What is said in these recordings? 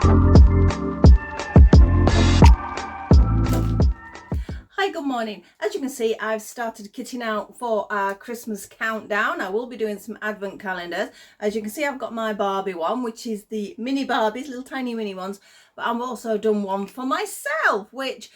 Hi, good morning. As you can see, I've started kitting out for our Christmas countdown. I will be doing some advent calendars. As you can see, I've got my Barbie one, which is the mini Barbies, little tiny mini ones. But I've also done one for myself, which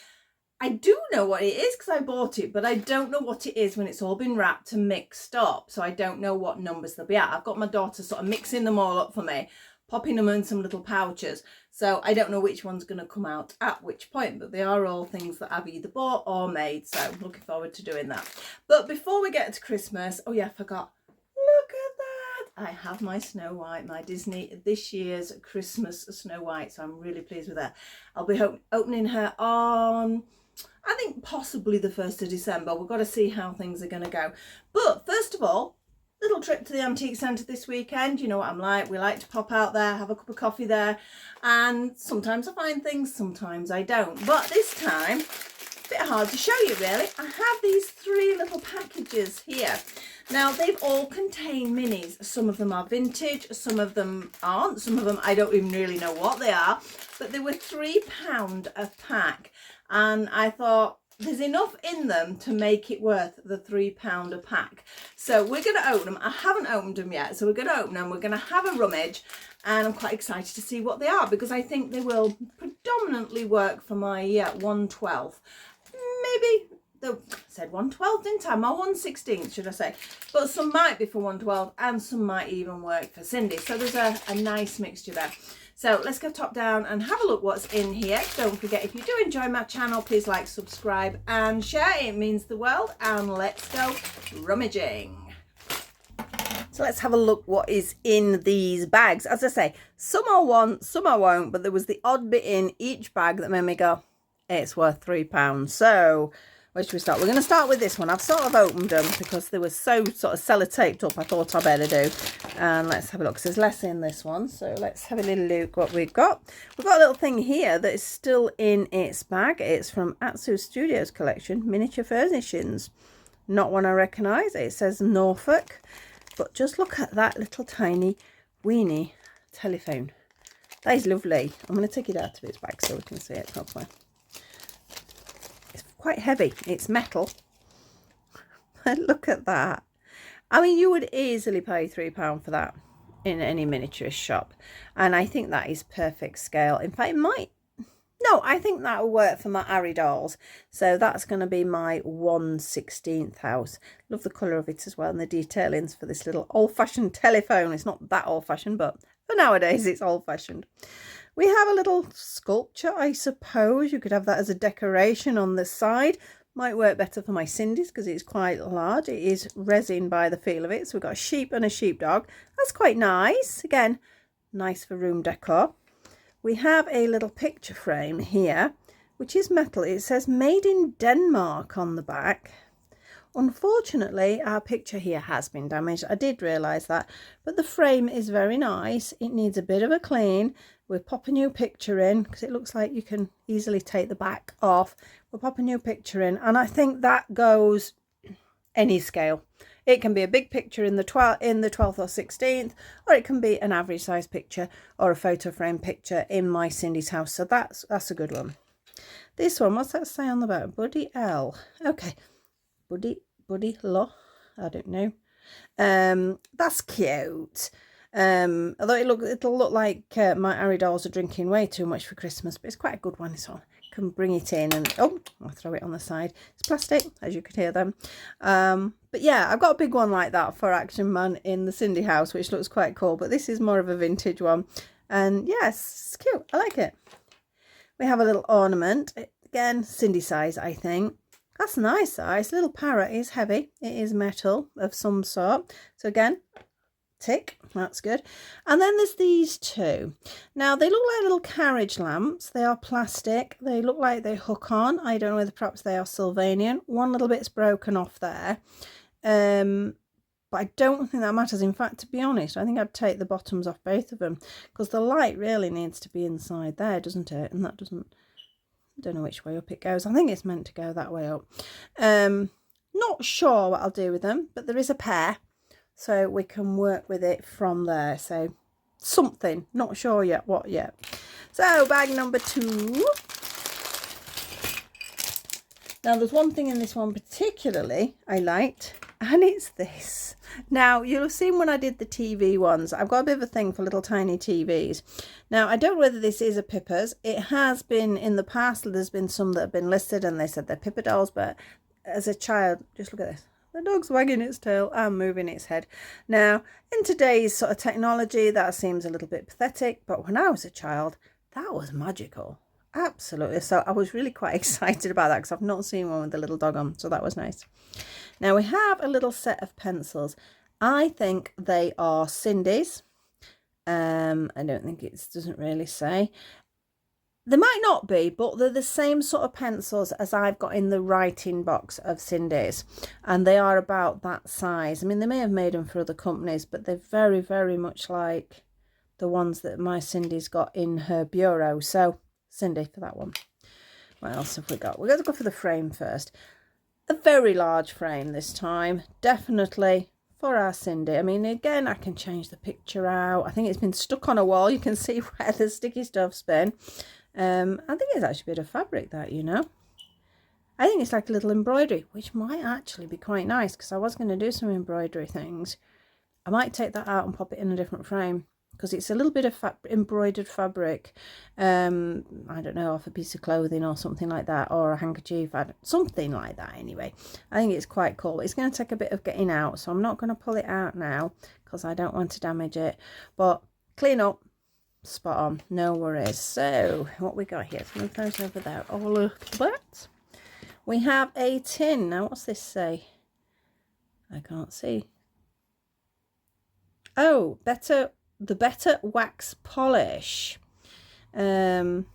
I do know what it is because I bought it, but I don't know what it is when it's all been wrapped and mixed up. So I don't know what numbers they'll be at. I've got my daughter sort of mixing them all up for me, popping them in some little pouches. So I don't know which one's going to come out at which point, but they are all things that I've either bought or made. So I'm looking forward to doing that. But before we get to Christmas, oh yeah, I forgot. Look at that. I have my Snow White, my Disney, this year's Christmas Snow White. So I'm really pleased with that. I'll be opening her on, I think possibly the 1st of December. We've got to see how things are going to go. But first of all, little trip to the antique centre this weekend. You know what I'm like. We like to pop out there, have a cup of coffee there. And sometimes I find things, sometimes I don't. But this time, a bit hard to show you really. I have these 3 little packages here. Now, they've all contained minis. Some of them are vintage, some of them aren't. Some of them I don't even really know what they are. But they were £3 a pack. And I thought, there's enough in them to make it worth the £3 a pack. So we're going to open them. I haven't opened them yet, so we're going to open them. We're going to have a rummage, and I'm quite excited to see what they are because I think they will predominantly work for my 1/12. Maybe, I said 1/12, didn't I? My 1/16, should I say. But some might be for 1/12 and some might even work for Cindy. So there's a nice mixture there. So let's go top down and have a look what's in here. Don't forget, if you do enjoy my channel, please like, subscribe and share. It means the world. And let's go rummaging. So let's have a look what is in these bags. As I say, some I'll want, some I won't, but there was the odd bit in each bag that made me go, it's worth £3. So where should we start? We're going to start with this one. I've sort of opened them because they were so sort of sellotaped up. I thought I better do. And let's have a look. So there's less in this one. So let's have a little look what we've got. We've got a little thing here that is still in its bag. It's from Atsu Studios collection, miniature furnishings. Not one I recognise. It says Norfolk. But just look at that little tiny weeny telephone. That is lovely. I'm going to take it out of its bag so we can see it properly. Quite heavy. It's metal. Look at that. I mean, you would easily pay £3 for that in any miniaturist shop, and I think that is perfect scale. In fact, it might, no, I think that will work for my Ari dolls. So that's going to be my 1/16 house. Love the colour of it as well, and the detailings for this little old-fashioned telephone. It's not that old-fashioned, but for nowadays it's old-fashioned. We have a little sculpture, I suppose. You could have that as a decoration on the side. Might work better for my Cindy's because it's quite large. It is resin by the feel of it. So we've got a sheep and a sheepdog. That's quite nice. Again, nice for room decor. We have a little picture frame here, which is metal. It says made in Denmark on the back. Unfortunately, our picture here has been damaged. I did realise that, but the frame is very nice. It needs a bit of a clean. We'll pop a new picture in because it looks like you can easily take the back off. We'll pop a new picture in, and I think that goes any scale. It can be a big picture in the 12th or 16th, or it can be an average size picture or a photo frame picture in my Cindy's house. So that's a good one. This one, what's that say on the back? Buddy L. Okay. Buddy Law, I don't know. That's cute. Although it'll look like my Ari dolls are drinking way too much for Christmas, but it's quite a good one. This one can bring it in, and oh, I'll throw it on the side. It's plastic, as you could hear them. But yeah, I've got a big one like that for Action Man in the Cindy house, which looks quite cool. But this is more of a vintage one, and yes, it's cute. I like it. We have a little ornament, again Cindy size, I think. That's a nice size. Little parrot is heavy. It is metal of some sort. So again, tick. That's good. And then there's these two. Now, they look like little carriage lamps. They are plastic. They look like they hook on. I don't know whether perhaps they are Sylvanian. One little bit's broken off there. But I don't think that matters. In fact, to be honest, I think I'd take the bottoms off both of them because the light really needs to be inside there, doesn't it? And that doesn't... Don't know which way up it goes. I think it's meant to go that way up. Not sure what I'll do with them, but there is a pair, so we can work with it from there. So something, not sure yet what yet. So bag number 2. Now there's one thing in this one particularly I liked, and it's this. Now you'll have seen when I did the TV ones, I've got a bit of a thing for little tiny TVs. Now I don't know whether this is a Pippa's. It has been in the past. There's been some that have been listed and they said they're Pippa dolls, but as a child, just look at this. The dog's wagging its tail and moving its head. Now, in today's sort of technology, that seems a little bit pathetic, but when I was a child, that was magical. Absolutely. So I was really quite excited about that because I've not seen one with the little dog on, so that was nice. Now we have a little set of pencils. I think they are Cindy's. I don't think it doesn't really say. They might not be, but they're the same sort of pencils as I've got in the writing box of Cindy's. And they are about that size. I mean, they may have made them for other companies, but they're very, very much like the ones that my Cindy's got in her bureau. So, Cindy for that one. What else have we got? We're going to go for the frame first. A very large frame this time. Definitely for our Cindy. I mean, again, I can change the picture out. I think it's been stuck on a wall. You can see where the sticky stuff's been. I think it's actually a bit of fabric that, you know. I think it's like a little embroidery, which might actually be quite nice because I was going to do some embroidery things. I might take that out and pop it in a different frame because it's a little bit of embroidered fabric. I don't know, off a piece of clothing or something like that, or a handkerchief, something like that anyway. I think it's quite cool. It's going to take a bit of getting out, so I'm not going to pull it out now because I don't want to damage it. But clean up. Spot on, no worries. So what we got here, let's move those over there. Oh look at that. We have a tin. Now what's this say? I can't see. Oh, the better wax polish. It's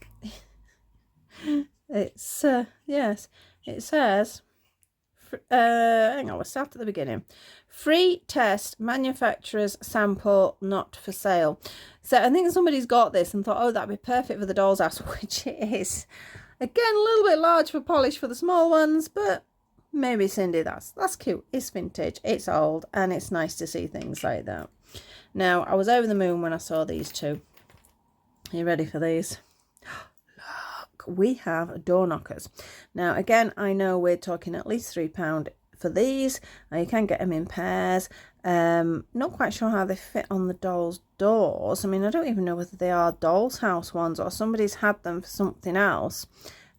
yes, it says hang on, we'll start at the beginning. Free test, manufacturer's sample, not for sale. So I think somebody's got this and thought, oh, that'd be perfect for the doll's house, which it is. Again, a little bit large for polish for the small ones, but maybe Cindy, that's cute. It's vintage, it's old, and it's nice to see things like that. Now, I was over the moon when I saw these two. Are you ready for these? We have door knockers. Now again, I know we're talking at least £3 for these. You can get them in pairs. Not quite sure how they fit on the doll's doors. I mean, I don't even know whether they are doll's house ones or somebody's had them for something else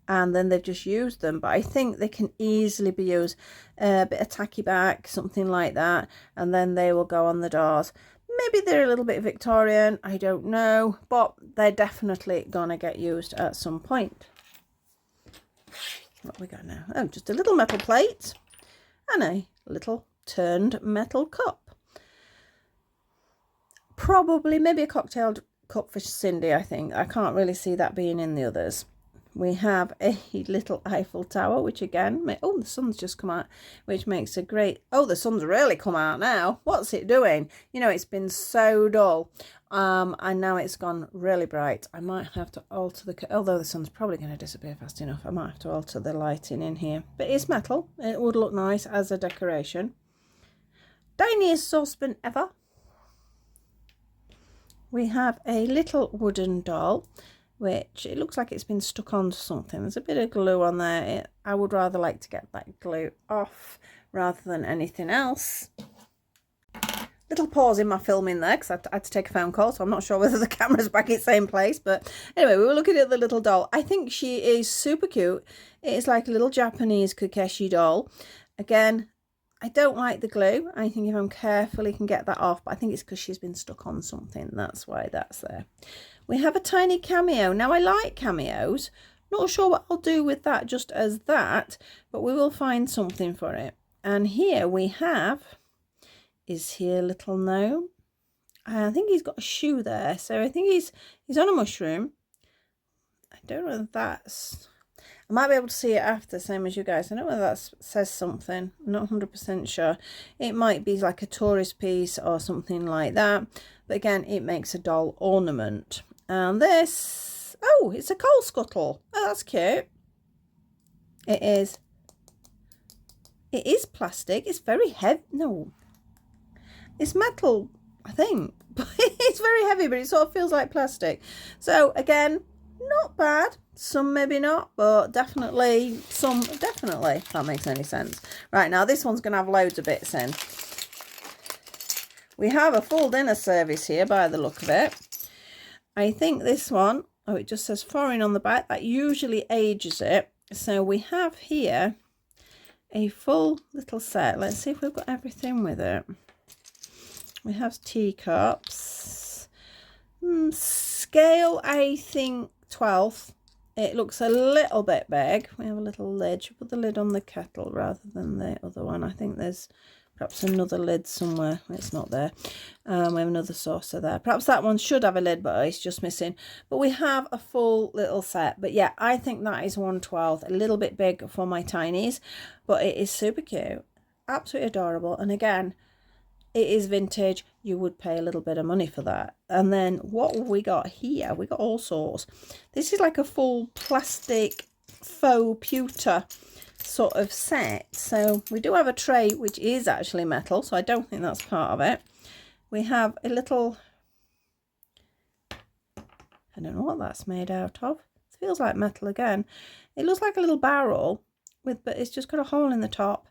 and then they've just used them, but I think they can easily be used. A bit of tacky back, something like that, and then they will go on the doors. Maybe they're a little bit Victorian, I don't know, but they're definitely gonna get used at some point. What we got now? Oh, just a little metal plate and a little turned metal cup. Probably maybe a cocktail cup for Cindy, I think. I can't really see that being in the others. We have a little Eiffel Tower, which again, oh, the sun's just come out, which makes a great, oh, the sun's really come out now. What's it doing? You know, it's been so dull, and now it's gone really bright. I might have to alter the, although the sun's probably going to disappear fast enough, I might have to alter the lighting in here. But it's metal. It would look nice as a decoration. Tiniest saucepan ever. We have a little wooden doll, which it looks like it's been stuck onto something. There's a bit of glue on there. I would rather like to get that glue off rather than anything else. Little pause in my filming there because I had to take a phone call, so I'm not sure whether the camera's back in the same place. But anyway, we were looking at the little doll. I think she is super cute. It is like a little Japanese Kokeshi doll. Again, I don't like the glue. I think if I'm careful, I can get that off. But I think it's because she's been stuck on something. That's why that's there. We have a tiny cameo. Now, I like cameos. Not sure what I'll do with that just as that, but we will find something for it. And here we have, is he a little gnome? I think he's got a shoe there. So I think he's on a mushroom. I don't know if that's, I might be able to see it after, same as you guys. I don't know whether that says something. I'm not 100% sure. It might be like a tourist piece or something like that. But again, it makes a doll ornament. And this, oh, it's a coal scuttle. Oh, that's cute. It is plastic. It's very heavy. No, it's metal, I think. But it's very heavy, but it sort of feels like plastic. So again, not bad. Some maybe not, but definitely some, definitely, if that makes any sense. Right, now this one's going to have loads of bits in. We have a full dinner service here by the look of it. I think this one, oh, it just says foreign on the back. That usually ages it. So we have here a full little set. Let's see if we've got everything with it. We have teacups. Scale, I think 12th. It looks a little bit big. We have a little lid. Should put the lid on the kettle rather than the other one. I think there's perhaps another lid somewhere. It's not there. We have another saucer there. Perhaps that one should have a lid, but it's just missing. But we have a full little set. But yeah, I think that is 1/12. A little bit big for my tinies, but it is super cute. Absolutely adorable. And again, it is vintage. You would pay a little bit of money for that. And then what have we got here? We got all sorts. This is like a full plastic faux pewter sort of set. So we do have a tray which is actually metal, so I don't think that's part of it. We have a little, I don't know what that's made out of. It feels like metal again. It looks like a little barrel with, but it's just got a hole in the top.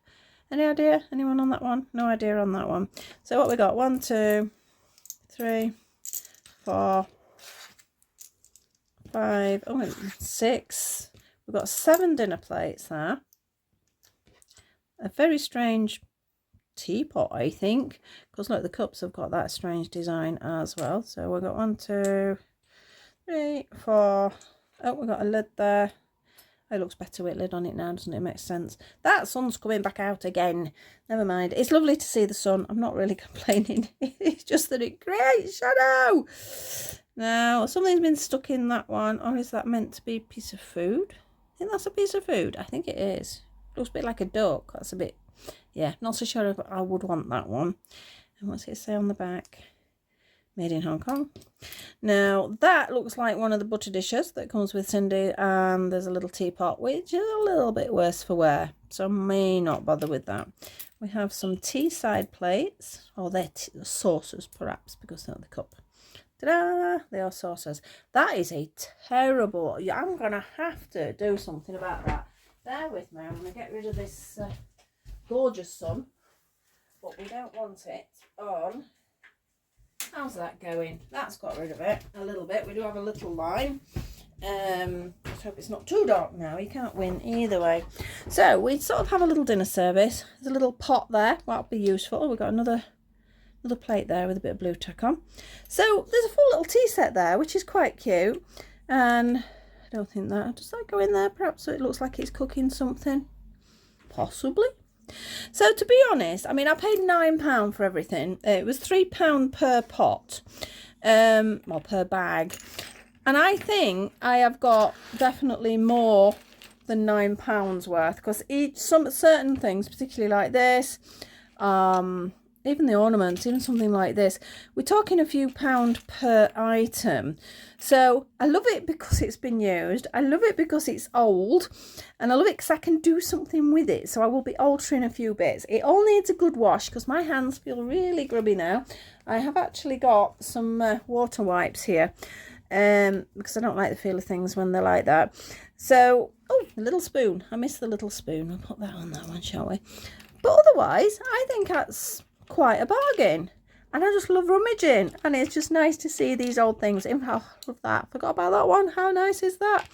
Any idea? Anyone on that one? No idea on that one. So what we got? 1, 2, 3, 4, 5, oh, 6. We've got 7 dinner plates there. A very strange teapot, I think, because look, the cups have got that strange design as well. So we've got 1, 2, 3, 4. Oh, we've got a lid there. It looks better with a lid on it now, doesn't it? It makes sense. That sun's coming back out again. Never mind. It's lovely to see the sun. I'm not really complaining. It's just that it creates shadow. Now, something's been stuck in that one. Or is that meant to be a piece of food? I think that's a piece of food. I think it is. It looks a bit like a duck. That's a bit, yeah, not so sure if I would want that one. And what's it say on the back? Made in Hong Kong. Now that looks like one of the butter dishes that comes with Cindy, and there's a little teapot which is a little bit worse for wear, so I may not bother with that. We have some tea side plates, or they're saucers perhaps, because they're not the cup. Ta-da! They are saucers. That is a terrible, I'm gonna have to do something about that. Bear with me, I'm gonna get rid of this gorgeous sun, but we don't want it on. How's that going? That's got rid of it a little bit. We do have a little line. Let's hope it's not too dark now. You can't win either way. So we sort of have a little dinner service. There's a little pot there. That'll be useful. We've got another plate there with a bit of blue tack on. So there's a full little tea set there, which is quite cute. And I don't think that, does that go in there? Perhaps so it looks like it's cooking something. Possibly. So to be honest, I mean, I paid £9 for everything. It was £3 per pot, or per bag. And I think I have got definitely more than £9 worth, because some certain things, particularly like this, even the ornaments, even something like this, we're talking a few pound per item. So I love it because it's been used. I love it because it's old, and I love it because I can do something with it. So I will be altering a few bits. It all needs a good wash because my hands feel really grubby now. I have actually got some water wipes here, because I don't like the feel of things when they're like that. So, oh, a little spoon. I miss the little spoon. We'll put that on that one, shall we? But otherwise, I think that's quite a bargain, and I just love rummaging, and it's just nice to see these old things. Oh, love that. Forgot about that one. How nice is that?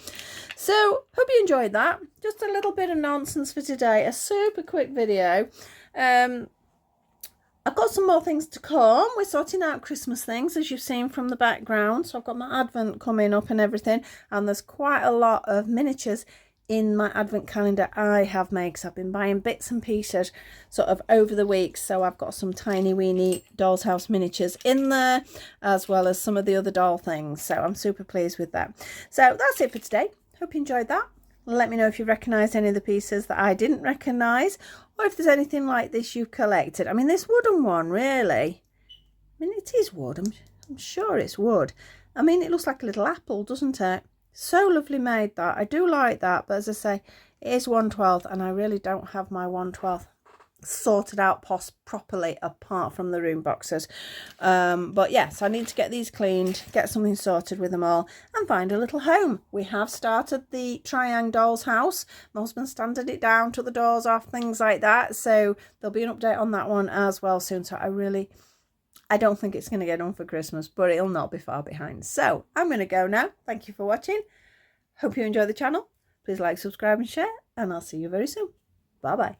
So hope you enjoyed that. Just a little bit of nonsense for today, a super quick video. I've got some more things to come. We're sorting out Christmas things, as you've seen from the background. So I've got my advent coming up and everything, and there's quite a lot of miniatures in my advent calendar I have made, because I've been buying bits and pieces sort of over the weeks. So I've got some tiny weeny doll's house miniatures in there, as well as some of the other doll things. So I'm super pleased with that. So that's it for today. Hope you enjoyed that. Let me know if you recognised any of the pieces that I didn't recognise, or if there's anything like this you've collected. I mean, this wooden one, really, I mean, it is wood. I'm sure it's wood. I mean, it looks like a little apple, doesn't it? So lovely made, that. I do like that, but as I say, it is 1/12, and I really don't have my 1/12 sorted out properly apart from the room boxes. But yes, I need to get these cleaned, get something sorted with them all, and find a little home. We have started the Triangle Doll's house. My husband sanded it down, took the doors off, things like that. So there'll be an update on that one as well soon. So I don't think it's going to get done for Christmas, but it'll not be far behind. So I'm going to go now. Thank you for watching. Hope you enjoy the channel. Please like, subscribe and share, and I'll see you very soon. Bye bye.